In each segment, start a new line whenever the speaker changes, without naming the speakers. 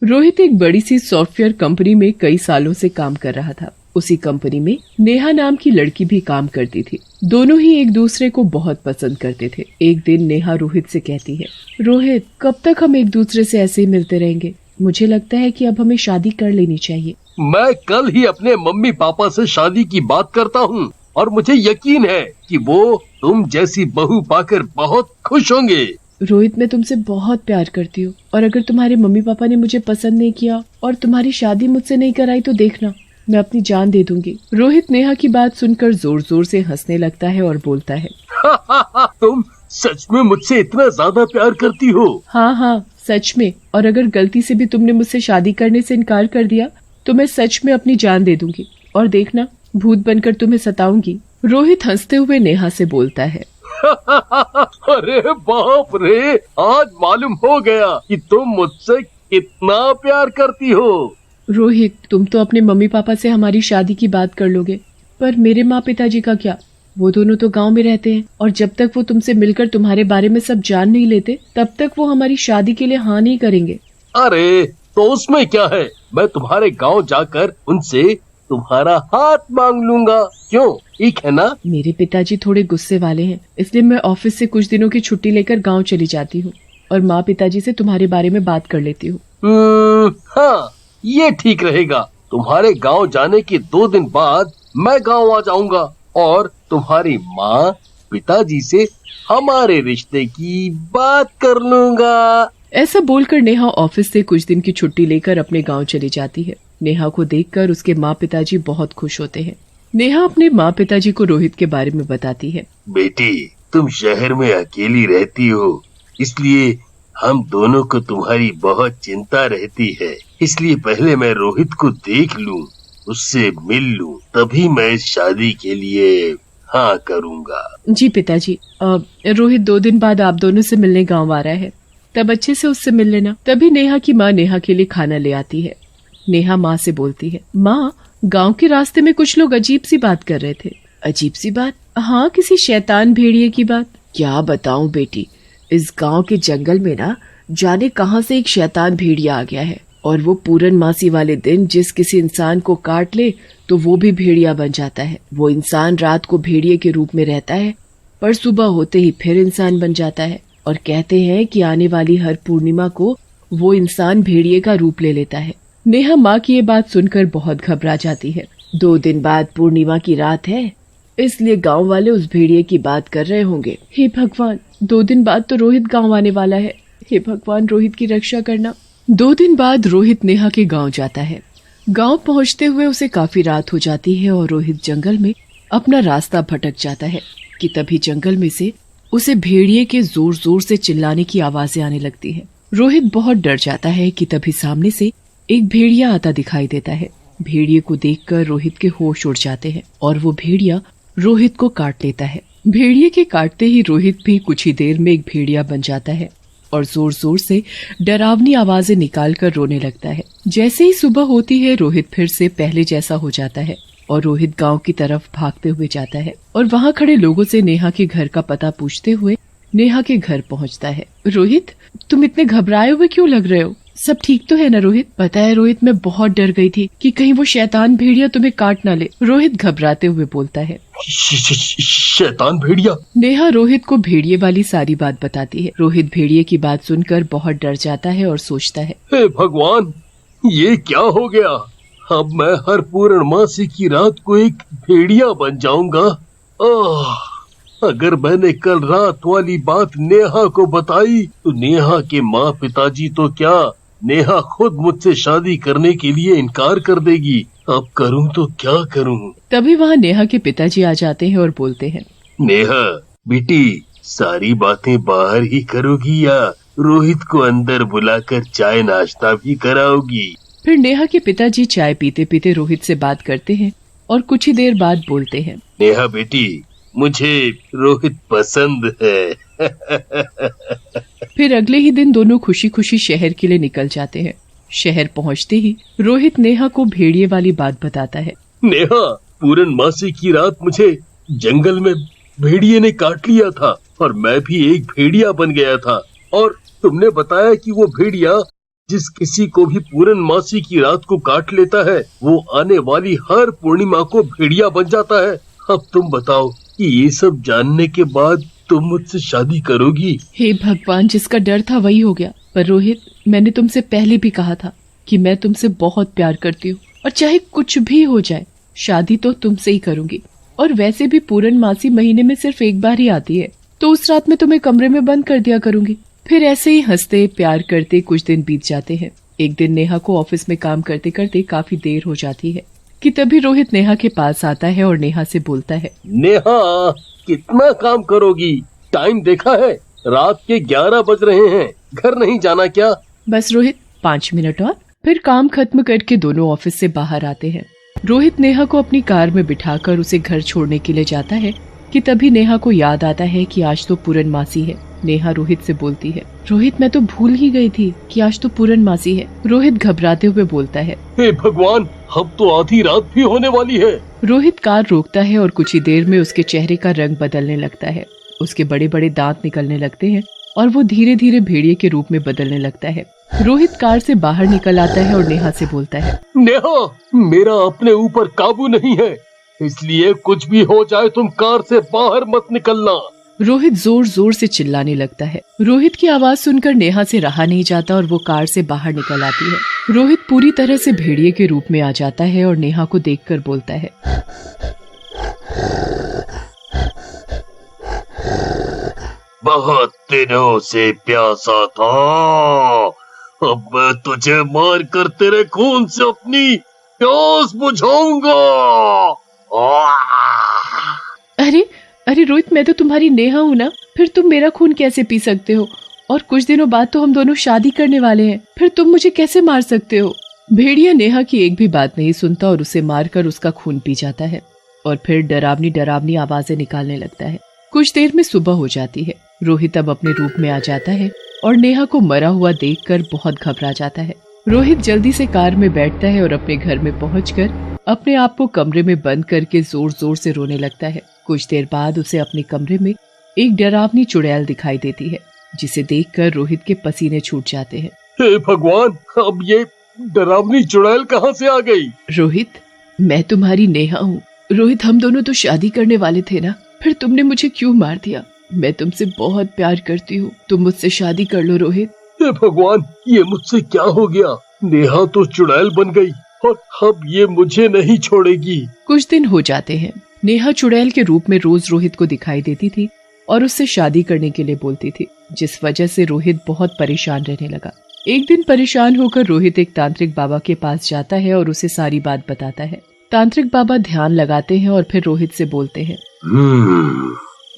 रोहित एक बड़ी सी software company में कई सालों से काम कर रहा था। उसी कंपनी में नेहा नाम की लड़की भी काम करती थी। दोनों ही एक दूसरे को बहुत पसंद करते थे। एक दिन नेहा रोहित से कहती है, रोहित, कब तक हम एक दूसरे से ऐसे ही मिलते रहेंगे? मुझे लगता है कि अब हमें शादी कर लेनी चाहिए।
मैं कल ही अपने मम्मी पापा से शादी की बात करता हूँ और मुझे यकीन है कि वो तुम जैसी बहू पाकर बहुत खुश होंगे।
रोहित, मैं तुमसे बहुत प्यार करती हूँ और अगर तुम्हारे मम्मी पापा ने मुझे पसंद नहीं किया और तुम्हारी शादी मुझसे नहीं कराई तो देखना, मैं अपनी जान दे दूंगी। रोहित नेहा की बात सुनकर जोर जोर से हंसने लगता है और बोलता है,
तुम सच में मुझसे इतना ज्यादा प्यार करती हो?
हाँ, सच में। और अगर गलती से भी तुमने मुझसे शादी करने से इनकार कर दिया तो मैं सच में अपनी जान दे दूंगी और देखना, भूत बनकर तुम्हें सताऊंगी। रोहित हंसते हुए नेहा से बोलता है,
अरे बाप रे, आज मालूम हो गया कि तुम मुझसे कितना प्यार करती हो।
रोहित, तुम तो अपने मम्मी पापा से हमारी शादी की बात कर लोगे, पर मेरे माँ पिताजी का क्या? वो दोनों तो गांव में रहते हैं और जब तक वो तुमसे मिलकर तुम्हारे बारे में सब जान नहीं लेते तब तक वो हमारी शादी के लिए हाँ नहीं करेंगे।
अरे तो उसमें क्या है, मैं तुम्हारे गांव जाकर उनसे तुम्हारा हाथ मांग लूंगा। क्यों, ठीक है ना?
मेरे पिताजी थोड़े गुस्से वाले हैं, इसलिए मैं ऑफिस से कुछ दिनों की छुट्टी लेकर गांव चली जाती हूँ और माँ पिताजी से तुम्हारे बारे में बात कर लेती हूँ।
हाँ, ये ठीक रहेगा। तुम्हारे गांव जाने के 2 दिन बाद मैं गांव आ जाऊंगा और तुम्हारी माँ पिताजी से हमारे रिश्ते की बात कर लूंगा।
ऐसा बोलकर नेहा ऑफिस से कुछ दिन की छुट्टी लेकर अपने गांव चली जाती है। नेहा को देखकर उसके माँ पिताजी बहुत खुश होते हैं। नेहा अपने माँ पिताजी को रोहित के बारे में बताती है,
बेटी, तुम शहर में अकेली रहती हो, इसलिए हम दोनों को तुम्हारी बहुत चिंता रहती है। इसलिए पहले मैं रोहित को देख लूं, उससे मिल लूं, तभी मैं इस शादी के लिए हाँ करूंगा।
जी पिताजी, रोहित 2 दिन बाद आप दोनों से मिलने गांव आ रहा है, तब अच्छे से उससे मिल लेना। तभी नेहा की माँ नेहा के लिए खाना ले आती है। नेहा माँ से बोलती है, माँ, गांव के रास्ते में कुछ लोग अजीब सी बात कर रहे थे। अजीब सी बात? हाँ, किसी शैतान भेड़िए की बात। क्या बताऊं बेटी, इस गांव के जंगल में ना जाने कहां से एक शैतान भेड़िया आ गया है और वो पूर्णमासी वाले दिन जिस किसी इंसान को काट ले तो वो भी भेड़िया बन जाता है। वो इंसान रात को भेड़िए के रूप में रहता है पर सुबह होते ही फिर इंसान बन जाता है और कहते हैं कि आने वाली हर पूर्णिमा को वो इंसान भेड़िए का रूप ले लेता है। नेहा माँ की ये बात सुनकर बहुत घबरा जाती है। 2 दिन बाद पूर्णिमा की रात है, इसलिए गांव वाले उस भेड़िए की बात कर रहे होंगे। हे भगवान, 2 दिन बाद तो रोहित गांव आने वाला है। हे भगवान, रोहित की रक्षा करना। 2 दिन बाद रोहित नेहा के गांव जाता है। गांव पहुंचते हुए उसे काफी रात हो जाती है और रोहित जंगल में अपना रास्ता भटक जाता है कि तभी जंगल में से उसे भेड़िए के जोर जोर से चिल्लाने की आवाजें आने लगती है। रोहित बहुत डर जाता है कि तभी सामने से एक भेड़िया आता दिखाई देता है। भेड़िए को देखकर रोहित के होश उड़ जाते हैं और वो भेड़िया रोहित को काट लेता है। भेड़िए के काटते ही रोहित भी कुछ ही देर में एक भेड़िया बन जाता है और जोर जोर से डरावनी आवाजें निकालकर रोने लगता है। जैसे ही सुबह होती है, रोहित फिर से पहले जैसा हो जाता है और रोहित गांव की तरफ भागते हुए जाता है और वहां खड़े लोगों से नेहा के घर का पता पूछते हुए नेहा के घर पहुंचता है। रोहित, तुम इतने घबराए हुए क्यों लग रहे हो? सब ठीक तो है ना रोहित? पता है रोहित, मैं बहुत डर गई थी कि कहीं वो शैतान भेड़िया तुम्हें काट ना ले। रोहित घबराते हुए बोलता है।
शैतान भेड़िया?
नेहा रोहित को भेड़िए वाली सारी बात बताती है। रोहित भेड़िए की बात सुनकर बहुत डर जाता है और सोचता है,
हे भगवान, ये क्या हो गया? अब मैं हर पूर्णमासी की रात को एक भेड़िया बन जाऊंगा। अगर मैंने कल रात वाली बात नेहा को बताई तो नेहा के माँ पिताजी तो क्या, नेहा खुद मुझसे शादी करने के लिए इनकार कर देगी। अब करूं तो क्या करूं?
तभी वहाँ नेहा के पिताजी आ जाते हैं और बोलते हैं,
नेहा बेटी, सारी बातें बाहर ही करोगी या रोहित को अंदर बुलाकर चाय नाश्ता भी कराओगी?
फिर नेहा के पिताजी चाय पीते पीते रोहित से बात करते हैं और कुछ ही देर बाद बोलते हैं,
नेहा बेटी, मुझे रोहित पसंद है।
फिर अगले ही दिन दोनों खुशी खुशी शहर के लिए निकल जाते हैं। शहर पहुंचते ही रोहित नेहा को भेड़िए वाली बात बताता है।
नेहा, पूर्णमासी की रात मुझे जंगल में भेड़िए ने काट लिया था और मैं भी एक भेड़िया बन गया था और तुमने बताया कि वो भेड़िया जिस किसी को भी पूर्णमासी की रात को काट लेता है वो आने वाली हर पूर्णिमा को भेड़िया बन जाता है। अब तुम बताओ कि ये सब जानने के बाद तुम मुझसे शादी करोगी?
हे भगवान, जिसका डर था वही हो गया। पर रोहित, मैंने तुमसे पहले भी कहा था कि मैं तुमसे बहुत प्यार करती हूँ और चाहे कुछ भी हो जाए शादी तो तुमसे ही करूंगी। और वैसे भी पूर्णमासी महीने में सिर्फ एक बार ही आती है, तो उस रात में तुम्हें कमरे में बंद कर दिया करूंगी। फिर ऐसे ही हंसते प्यार करते कुछ दिन बीत जाते हैं। एक दिन नेहा को ऑफिस में काम करते करते काफी देर हो जाती है कि तभी रोहित नेहा के पास आता है और नेहा से बोलता है,
नेहा, कितना काम करोगी? टाइम देखा है, रात के 11 बज रहे हैं। घर नहीं जाना क्या?
बस रोहित, 5 मिनट और। फिर काम खत्म करके दोनों ऑफिस से बाहर आते हैं। रोहित नेहा को अपनी कार में बिठाकर उसे घर छोड़ने के लिए जाता है कि तभी नेहा को याद आता है कि आज तो पूर्णमासी है। नेहा रोहित से बोलती है, रोहित, मैं तो भूल ही गई थी कि आज तो पूर्णमासी है। रोहित घबराते हुए बोलता है,
हे भगवान, अब तो आधी रात भी होने वाली है।
रोहित कार रोकता है और कुछ ही देर में उसके चेहरे का रंग बदलने लगता है। उसके बड़े बड़े दांत निकलने लगते हैं और वो धीरे धीरे भेड़िए के रूप में बदलने लगता है। रोहित कार से बाहर निकल आता है और नेहा से बोलता है,
नेहा, मेरा अपने ऊपर काबू नहीं है, इसलिए कुछ भी हो जाए तुम कार से बाहर मत निकलना।
रोहित जोर जोर से चिल्लाने लगता है। रोहित की आवाज सुनकर नेहा से रहा नहीं जाता और वो कार से बाहर निकल आती है। रोहित पूरी तरह से भेड़िए के रूप में आ जाता है और नेहा को देखकर बोलता है,
बहुत दिनों से प्यासा था, अब मैं तुझे मार कर तेरे खून से अपनी प्यास बुझाऊंगा।
अरे अरे रोहित, मैं तो तुम्हारी नेहा हूँ ना, फिर तुम मेरा खून कैसे पी सकते हो? और कुछ दिनों बाद तो हम दोनों शादी करने वाले हैं, फिर तुम मुझे कैसे मार सकते हो? भेड़िया नेहा की एक भी बात नहीं सुनता और उसे मारकर उसका खून पी जाता है और फिर डरावनी डरावनी आवाजें निकालने लगता है। कुछ देर में सुबह हो जाती है। रोहित अब अपने रूप में आ जाता है और नेहा को मरा हुआ देखकर बहुत घबरा जाता है। रोहित जल्दी से कार में बैठता है और अपने घर में पहुंचकर अपने आप को कमरे में बंद करके जोर जोर से रोने लगता है। कुछ देर बाद उसे अपने कमरे में एक डरावनी चुड़ैल दिखाई देती है, जिसे देखकर रोहित के पसीने छूट जाते हैं।
हे भगवान, अब ये डरावनी चुड़ैल कहाँ से आ गई?
रोहित, मैं तुम्हारी नेहा हूँ। रोहित, हम दोनों तो शादी करने वाले थे ना, फिर तुमने मुझे क्यों मार दिया? मैं तुमसे बहुत प्यार करती हूँ, तुम मुझसे शादी कर लो रोहित।
हे भगवान, ये मुझसे क्या हो गया? नेहा तो चुड़ैल बन गई और अब ये मुझे नहीं छोड़ेगी।
कुछ दिन हो जाते हैं। नेहा चुड़ैल के रूप में रोज रोहित को दिखाई देती थी और उससे शादी करने के लिए बोलती थी, जिस वजह से रोहित बहुत परेशान रहने लगा। एक दिन परेशान होकर रोहित एक तांत्रिक बाबा के पास जाता है और उसे सारी बात बताता है। तांत्रिक बाबा ध्यान लगाते हैं और फिर रोहित से बोलते हैं,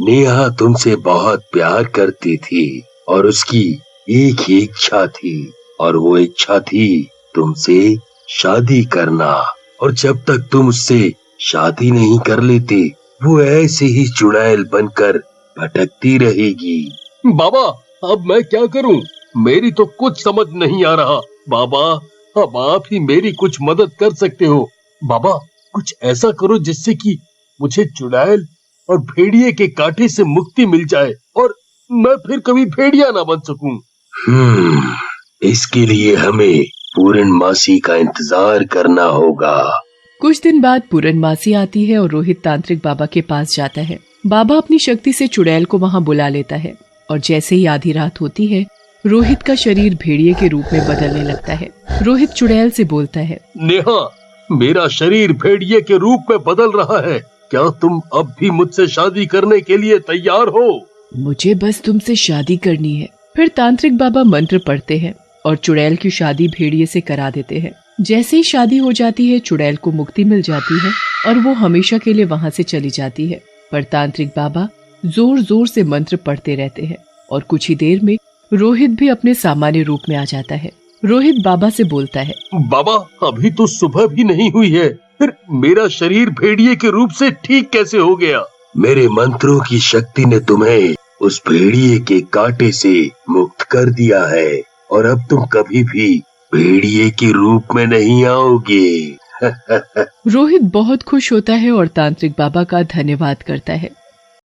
नेहा तुमसे बहुत प्यार करती थी और उसकी एक ही इच्छा थी और वो इच्छा थी तुमसे शादी करना, और जब तक तुम उससे शादी नहीं कर लेते वो ऐसे ही चुड़ैल बनकर भटकती रहेगी। बाबा, अब मैं क्या करूं? मेरी तो कुछ समझ नहीं आ रहा। बाबा, अब आप ही मेरी कुछ मदद कर सकते हो। बाबा, कुछ ऐसा करो जिससे कि मुझे चुड़ैल और भेड़िए के कांटे से मुक्ति मिल जाए और मैं फिर कभी भेड़िया ना बन सकूं। इसके लिए हमें पूर्णमासी का इंतजार करना होगा।
कुछ दिन बाद पूर्णमासी आती है और रोहित तांत्रिक बाबा के पास जाता है। बाबा अपनी शक्ति से चुड़ैल को वहाँ बुला लेता है और जैसे ही आधी रात होती है, रोहित का शरीर भेड़िए के रूप में बदलने लगता है। रोहित चुड़ैल से बोलता है,
नेहा, मेरा शरीर भेड़िए के रूप में बदल रहा है, क्या तुम अब भी मुझसे शादी करने के लिए तैयार हो?
मुझे बस तुमसे शादी करनी है। फिर तांत्रिक बाबा मंत्र पढ़ते हैं और चुड़ैल की शादी भेड़िए से करा देते हैं। जैसे ही शादी हो जाती है, चुड़ैल को मुक्ति मिल जाती है और वो हमेशा के लिए वहाँ से चली जाती है। पर तांत्रिक बाबा जोर जोर से मंत्र पढ़ते रहते हैं और कुछ ही देर में रोहित भी अपने सामान्य रूप में आ जाता है। रोहित बाबा से बोलता है,
बाबा, अभी तो सुबह भी नहीं हुई है, फिर मेरा शरीर भेड़िए के रूप से ठीक कैसे हो गया? मेरे मंत्रों की शक्ति ने तुम्हें उस भेड़िए के कांटे से मुक्त कर दिया है और अब तुम कभी भी भेड़िए के रूप में नहीं आओगे।
रोहित बहुत खुश होता है और तांत्रिक बाबा का धन्यवाद करता है।